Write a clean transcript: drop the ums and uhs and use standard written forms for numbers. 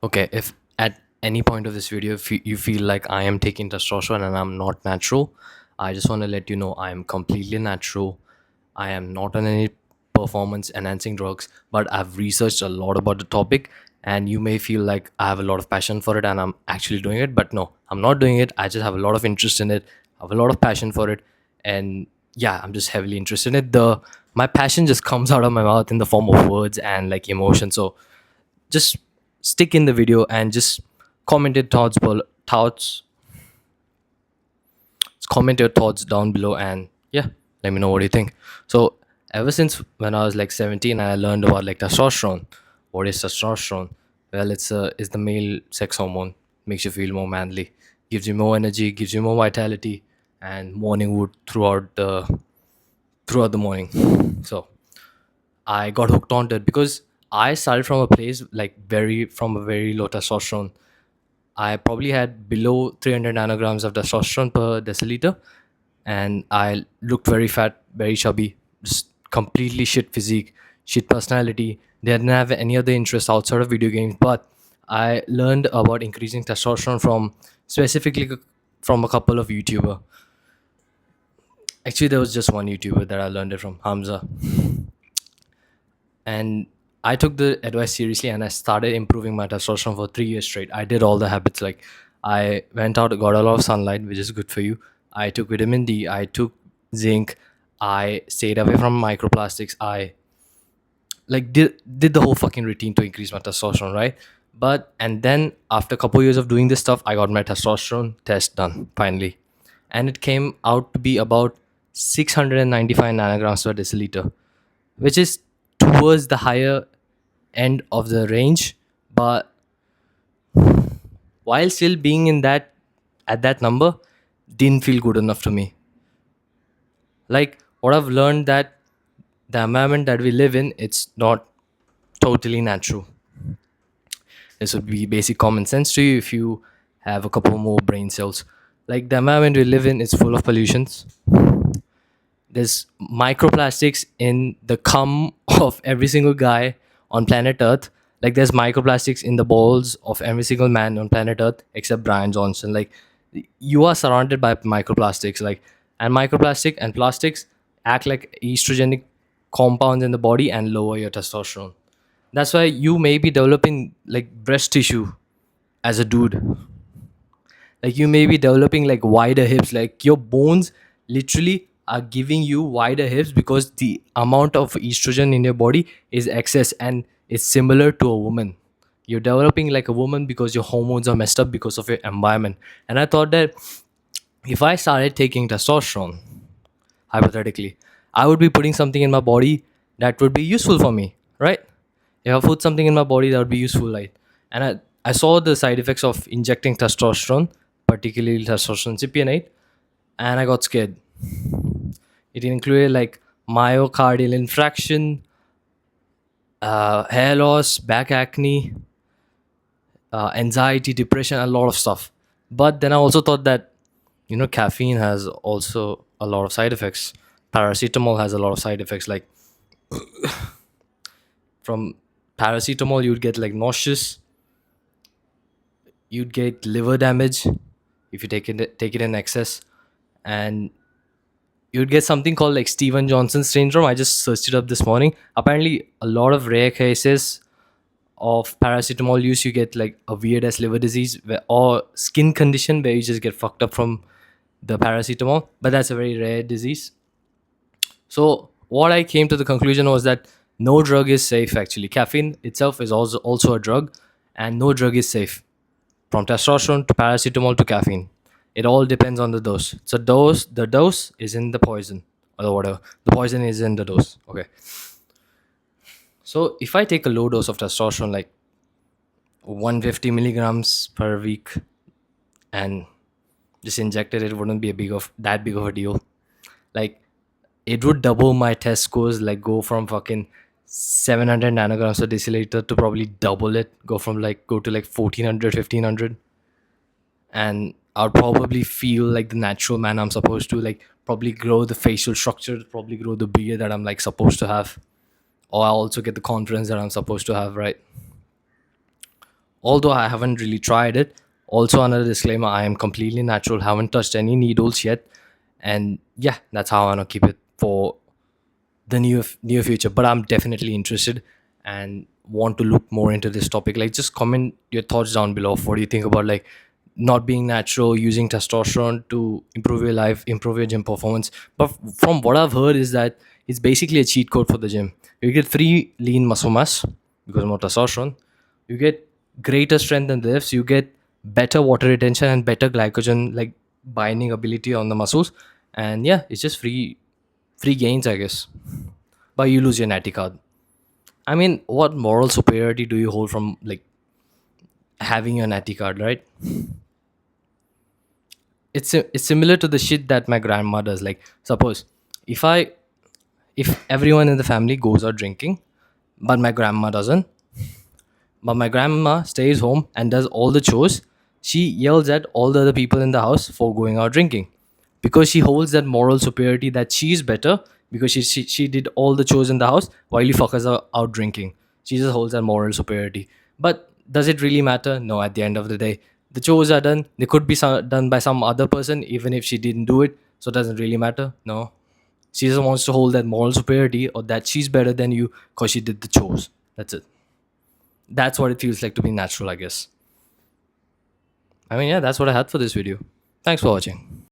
Okay, if at any point of this video if you feel like I am taking testosterone and I'm not natural, I just want to let you know I am completely natural. I am not on any performance enhancing drugs, but I've researched a lot about the topic, and you may feel like I have a lot of passion for it and I'm actually doing it, but no, I'm not doing it. I just have a lot of interest in it. I have a lot of passion for it, and yeah, I'm just heavily interested in it. The My passion just comes out of my mouth in the form of words and like emotion. So just stick in the video and just comment your thoughts comment your thoughts down below, and yeah, let me know what you think. So ever since when I was like 17, I learned about like testosterone. What is testosterone? Well, it's the male sex hormone. Makes you feel more manly, gives you more energy, gives you more vitality and morning wood throughout the morning. So I got hooked on it because I started from a place like from a very low testosterone. I probably had below 300 nanograms of testosterone per deciliter, and I looked very fat, very chubby, just completely shit physique, shit personality. They didn't have any other interest outside of video games, but I learned about increasing testosterone from specifically from a couple of YouTuber. Actually, there was just one YouTuber that I learned it from, Hamza, and I took the advice seriously and I started improving my testosterone for 3 years straight. I did all the habits, like I went out, got a lot of sunlight, which is good for you. I took vitamin D, I took zinc, I stayed away from microplastics. I like did the whole fucking routine to increase my testosterone, right? But and then after a couple years of doing this stuff, I got my testosterone test done finally, and it came out to be about 695 nanograms per deciliter, which is towards the higher end of the range, but while still being in that at that number, didn't feel good enough to me. Like what I've learned that the environment that we live in, it's not totally natural. This would be basic common sense to you if you have a couple more brain cells. Like the environment we live in is full of pollutions. There's microplastics in the cum of every single guy on planet Earth. Like there's microplastics in the balls of every single man on planet Earth except Brian Johnson. Like you are surrounded by microplastics. Like and microplastic and plastics act like estrogenic compounds in the body and lower your testosterone. That's why you may be developing like breast tissue as a dude. Like you may be developing like wider hips, like your bones literally are giving you wider hips because the amount of estrogen in your body is excess, and it's similar to a woman. You're developing like a woman because your hormones are messed up because of your environment. And I thought that if I started taking testosterone, hypothetically, I would be putting something in my body that would be useful for me, right? If I put something in my body that would be useful, right? And I saw the side effects of injecting testosterone, particularly testosterone cypionate, and I got scared. It included like myocardial infarction, hair loss, back acne, anxiety, depression, a lot of stuff. But then I also thought that, caffeine has also a lot of side effects. Paracetamol has a lot of side effects. Like from paracetamol, you'd get like nauseous, you'd get liver damage if you take it in excess, and you'd get something called like Steven Johnson syndrome. I just searched it up this morning. Apparently, a lot of rare cases of paracetamol use, you get like a weird ass liver disease or skin condition where you just get fucked up from the paracetamol. But that's a very rare disease. So what I came to the conclusion was that no drug is safe. Actually, caffeine itself is also a drug, and no drug is safe. From testosterone to paracetamol to caffeine, it all depends on the dose. So the dose is in the poison or the whatever. The poison is in the dose. Okay. So if I take a low dose of testosterone, like 150 milligrams per week, and just injected, it wouldn't be a big of a deal. Like it would double my test scores, like go from fucking 700 nanograms per deciliter to probably double it, go to like 1400, 1500, and I'll probably feel like the natural man I'm supposed to, like probably grow the facial structure, probably grow the beard that I'm like supposed to have, or I also get the confidence that I'm supposed to have, right? although I haven't really tried it. Also, another disclaimer: I am completely natural, haven't touched any needles yet, and yeah, that's how I want to keep it for the near future. But I'm definitely interested and want to look more into this topic. Like, just comment your thoughts down below. What do you think about like not being natural, using testosterone to improve your life, improve your gym performance? But from what I've heard is that it's basically a cheat code for the gym. You get free lean muscle mass because more testosterone. You get greater strength and lifts. You get better water retention and better glycogen like binding ability on the muscles. And yeah, it's just free gains, I guess. But you lose your natty card. I mean, what moral superiority do you hold from like having your natty card, right? It's similar to the shit that my grandma does. Like, suppose if I if everyone in the family goes out drinking, but my grandma doesn't, but my grandma stays home and does all the chores. She yells at all the other people in the house for going out drinking because she holds that moral superiority that she's better because she did all the chores in the house while you fuckers are out drinking. She just holds that moral superiority. But does it really matter? No, at the end of the day. The chores are done. They could be done by some other person even if she didn't do it. So it doesn't really matter. No. She just wants to hold that moral superiority or that she's better than you because she did the chores. That's it. That's what it feels like to be natural, I guess. I mean, yeah, that's what I had for this video. Thanks for watching.